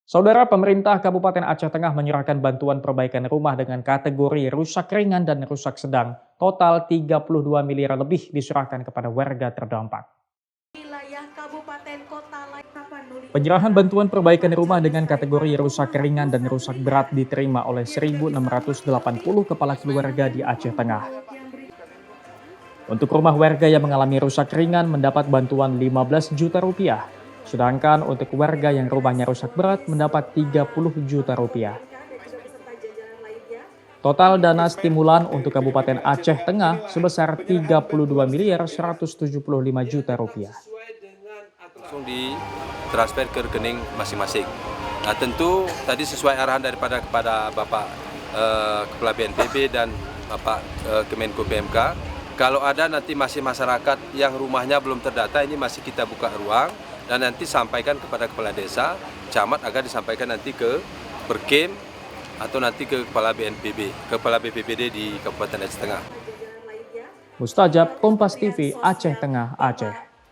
Saudara, pemerintah Kabupaten Aceh Tengah menyerahkan bantuan perbaikan rumah dengan kategori rusak ringan dan rusak sedang. Total 32 miliar lebih diserahkan kepada warga terdampak. Wilayah Kabupaten Kota lain Tapanuli. Penyerahan bantuan perbaikan rumah dengan kategori rusak ringan dan rusak berat diterima oleh 1.680 kepala keluarga di Aceh Tengah. Untuk rumah warga yang mengalami rusak ringan mendapat bantuan 15 juta rupiah. Sedangkan untuk warga yang rumahnya rusak berat mendapat 30 juta rupiah. Total dana stimulan untuk Kabupaten Aceh Tengah sebesar 32 miliar 175 juta rupiah. Langsung ditransfer ke rekening masing-masing. Nah tentu tadi sesuai arahan kepada Bapak Kepala BNPB dan Bapak Kemenko PMK, kalau ada nanti masih masyarakat yang rumahnya belum terdata, ini masih kita buka ruang dan nanti sampaikan kepada Kepala Desa, Camat agar disampaikan nanti ke Perkem atau nanti ke Kepala BNPB, Kepala BPBD di Kabupaten Aceh Tengah. Mustajab, Kompas TV, Aceh Tengah, Aceh.